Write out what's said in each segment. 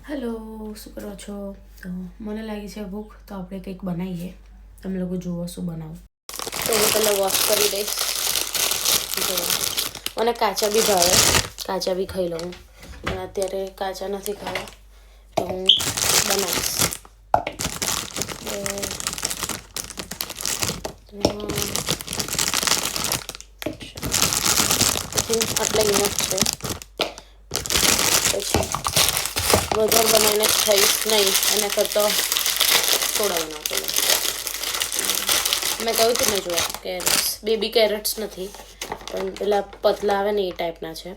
Hello, શું કરો છો? તો મને લાગી છે ભૂખ, તો આપણે કંઈક બનાવીએ. તમે લોકો જુઓ શું બનાવું. તો હું પહેલાં વોશ કરી દઈશ. મને કાચા બી ભાવે, કાચા બી ખાઈ લઉં. પણ અત્યારે કાચા નથી ખાવા, તો હું બનાવીશ. આટલા ઇનફ છે. પછી વધારે બનાવીને ખાઈશ નહીં, એના કરતાં થોડા બનાવતો લઉં. મેં કહ્યું હતું ને, જો કેરેટ્સ, બેબી કેરેટ્સ નથી, પણ પેલા પતલા આવે ને એ ટાઈપના છે.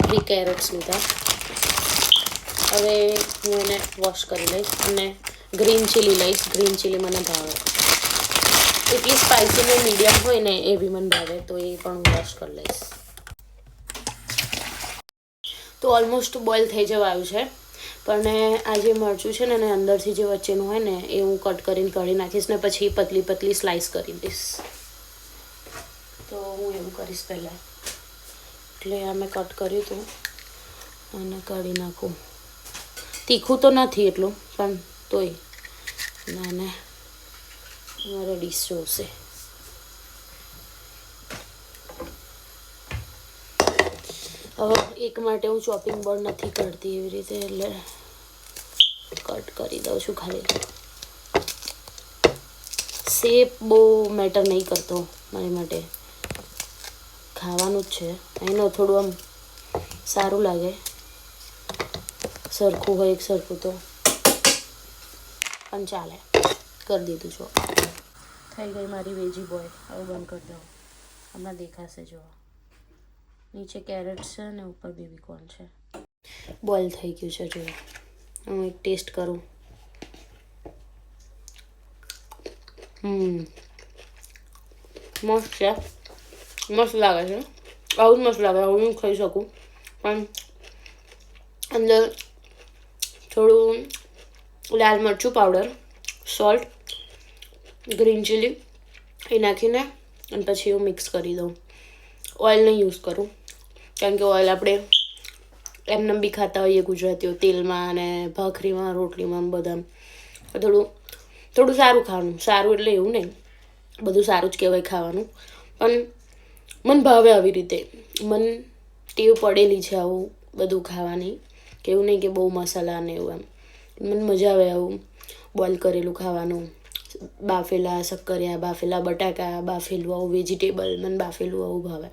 બે કેરેટ્સ લીધા. હવે હું એને વોશ કરી લઈશ અને ગ્રીન ચીલી લઈશ. ગ્રીન ચીલી મને ભાવે, એટલી સ્પાઇસી મીડિયમ હોય ને એ બી મને ભાવે, તો એ પણ હું વોશ કરી લઈશ. તો ઓલમોસ્ટ બોઇલ થઈ જવા આવ્યું છે, પણ આ જે મરચું છે ને એને અંદરથી જે વચ્ચેનું હોય ને એ હું કટ કરીને કાઢી નાખીશ ને પછી પતલી પતલી સ્લાઇસ કરી દઈશ. તો હું એવું કરીશ પહેલાં. એટલે આ મેં કટ કર્યું હતું અને કાઢી નાખું. તીખું તો નથી એટલું, પણ તોય નાને મારે ડીશ જોશે. હવે એક માટે હું ચોપિંગ બોર્ડ નથી કરતી એવી રીતે, એટલે કટ કરી દઉં છું. ખાલી શેપ બહુ મેટર નહીં કરતો મારી માટે, ખાવાનું જ છે. એનો થોડું આમ સારું લાગે, સરખું હોય એક સરખું તો પણ ચાલે. કરી દીધું છો. થઈ ગઈ મારી વેજી બોય. હવે બંધ કરી દઉં. હમણાં દેખાશે. જો નીચે કેરેટ્સ છે ને ઉપર બેબીકોર્ન છે. બોઇલ થઈ ગયું છે. જો હું એક ટેસ્ટ કરું. મસ્ત છે, મસ્ત લાગે છે. આવું જ મસ્ત લાગે, આવું હું ખાઈ શકું. પણ અંદર થોડું લાલ મરચું પાવડર, સોલ્ટ, ગ્રીન ચીલી એ નાખીને અને પછી હું મિક્સ કરી દઉં. ઓઇલ નહીં યુઝ કરું, કારણ કે ઓઇલ આપણે એમને બી ખાતા હોઈએ ગુજરાતીઓ, તેલમાં અને ભાખરીમાં, રોટલીમાં, બધા. થોડું સારું ખાવાનું. સારું એટલે એવું નહીં, બધું સારું જ કહેવાય ખાવાનું, પણ મને ભાવે આવી રીતે. મને ટેવ પડેલી છે આવું બધું ખાવાની, કે એવું નહીં કે બહુ મસાલા ને એવું. એમ મને મજા આવે આવું બોઇલ કરેલું ખાવાનું. બાફેલા શક્કરિયા, બાફેલા બટાકા, બાફેલું આવું વેજીટેબલ, મને બાફેલું આવું ભાવે.